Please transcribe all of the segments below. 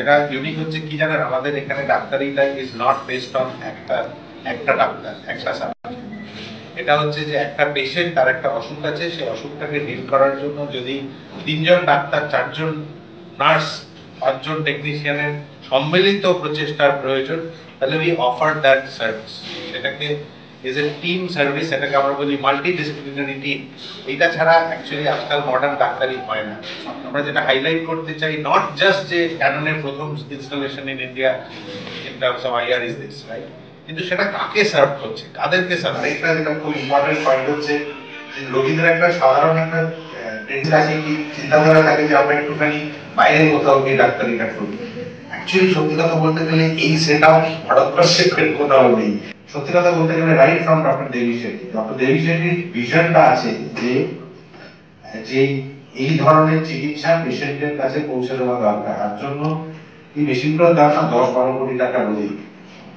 যেটা ইউনিক হচ্ছে কি জানেন, আমাদের এখানে ডাক্তারিটা ইজ নট বেসড অন একটা ডাক্তার একটা সাবজেক্ট। এটা হচ্ছে যে একটা পেশেন্ট, তার একটা অসুখ আছে, সেই অসুখটাকে ডিল করার জন্য যদি 3জন ডাক্তার, 4জন নার্স, 5জন টেকনিশিয়ানের সম্মিলিত প্রচেষ্টার প্রয়োজন, তাহলে উই অফার দ্যাট সার্ভিস। সেটাকে ইজ এ টিম সার্ভিস, এটাকে আমরা বলি মাল্টি ডিসিপ্লিনারি টিম। এইটা ছাড়া অ্যাকচুয়ালি আজকাল মডার্ন ডাক্তারি হয় না। আমরা যেটা হাইলাইট করতে চাই, নট জাস্ট যে ক্যাননের প্রথম installation in India in terms of IR is this, right? কিন্তু সেটা কাকে সার্ভ করছে, কাদেরকে সার্ভ, এটা যেটা খুব ইম্পর্টেন্ট পয়েন্ট হচ্ছে, রোগীদের একটা সাধারণ একটা চিন্তাধারা থাকে যে আমরা একটুখানি বাইরে কোথাও গিয়ে ডাক্তারিটা করি। অ্যাকচুয়ালি সত্যি কথা বলতে গেলে এই সেট আপ ভারতবর্ষের কোথাও নেই। সত্যি কথা বলতে গেলে right from doctor Devi Shetty, doctor Devi শেট্টির ভিশনটা আছে যে যে এই ধরনের চিকিৎসা পেশেন্টের কাছে পৌঁছে দেওয়া দরকার। তার জন্য এই মেশিনগুলোর দাম 10-12 কোটি টাকা রোজই।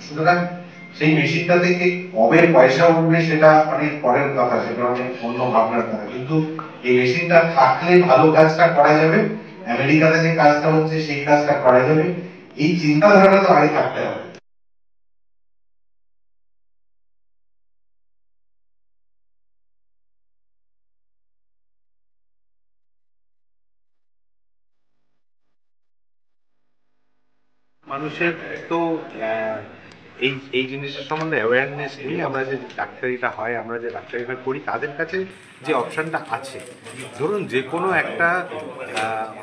সুতরাং সেই মেশিনটা থেকে কবে পয়সা উঠবে সেটা অনেক পরের কথা, সেটা অনেক অন্য ভাবনার কথা। কিন্তু এই মেশিনটা থাকলে ভালো কাজটা করা যাবে, আমেরিকাতে যে কাজটা হচ্ছে সেই কাজটা করা যাবে, এই চিন্তাধারাটা তো আগে থাকতে হবে। মানুষের তো এই এই জিনিসের সম্বন্ধে অ্যাওয়ারনেস নেই। আমরা যে ডাক্তারিটা হয়, আমরা যে ডাক্তারিটা করি, তাদের কাছে যে অপশানটা আছে, ধরুন যে কোনো একটা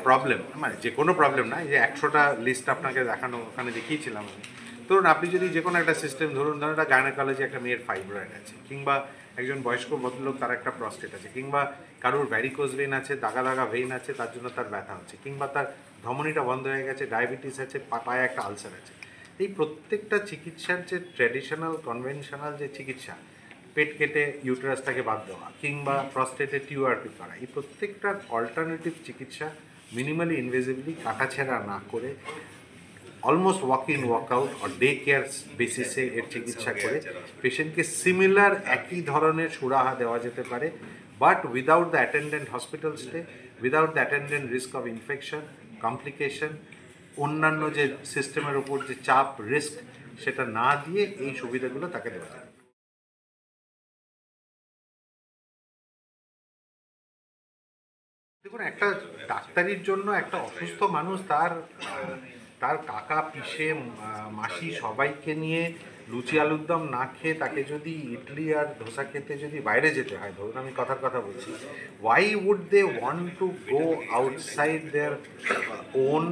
প্রবলেম, মানে যে কোনো প্রবলেম না, এই যে 100টা লিস্ট আপনাকে দেখানো, ওখানে দেখিয়েছিলাম আমি। ধরুন আপনি যদি যে কোনো একটা সিস্টেম, ধরুন একটা গাইনোকোলজি, একটা মেয়ের ফাইব্রয়েড আছে, কিংবা একজন বয়স্ক ভদ্রলোক, তার একটা প্রস্টেট আছে, কিংবা কারোর ভ্যারিকোজ ভেইন আছে, দাগা দাগা ভেইন আছে, তার জন্য তার ব্যথা হচ্ছে, কিংবা তার ধমনীটা বন্ধ হয়ে গেছে, ডায়াবেটিস আছে, পায়ে একটা আলসার আছে। এই প্রত্যেকটা চিকিৎসার যে ট্র্যাডিশনাল কনভেনশনাল যে চিকিৎসা, পেট কেটে ইউটেরাসটাকে বাদ দেওয়া, কিংবা প্রস্টেটে টিউআরপি করা, এই প্রত্যেকটার অল্টারনেটিভ চিকিৎসা মিনিমালি ইনভেসিভলি কাটাছেঁড়া না করে almost walk in walk out or day care বেসিসে এর চিকিৎসা করে পেশেন্টকে সিমিলার একই ধরনের সুরাহা দেওয়া যেতে পারে, but without the attendant hospital stay, without the attendant risk of infection, complication, অন্যান্য যে সিস্টেমের উপর যে চাপ, রিস্ক, সেটা না দিয়ে এই সুবিধাগুলো তাকে দেওয়া যায়। দেখুন, একটা ডাক্তারির জন্য একটা অসুস্থ মানুষ তার তার কাকা, পিসে, মাসি সবাইকে নিয়ে লুচি আলুর দম না খেয়ে তাকে যদি ইডলি আর ধোসা খেতে যদি বাইরে যেতে হয়, ধরুন আমি কথার কথা বলছি, why would they want to go outside their own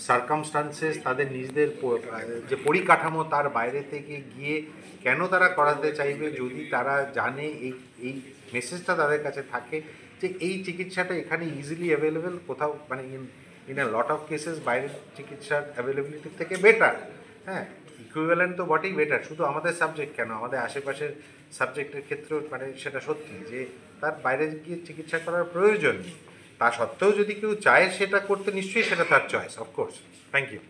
circumstances, তাদের নিজেদের যে পরিকাঠামো তার বাইরে থেকে গিয়ে কেন তারা করাতে চাইবে, যদি তারা জানে এই এই মেসেজটা তাদের কাছে থাকে যে এই চিকিৎসাটা এখানে ইজিলি অ্যাভেলেবেল, কোথাও মানে in a lot of cases বাইরের চিকিৎসার অ্যাভেলেবিলিটির থেকে বেটার। হ্যাঁ, ইকুইভ্যালেন্ট তো বটেই বেটার, শুধু আমাদের সাবজেক্ট কেন, আমাদের আশেপাশের সাবজেক্টের ক্ষেত্রেও মানে সেটা সত্যি যে তার বাইরে গিয়ে চিকিৎসা করার প্রয়োজন নেই। তা সত্ত্বেও যদি কেউ চায় সেটা করতে, নিশ্চয়ই সেটা তার চয়েস, অফকোর্স। Thank you.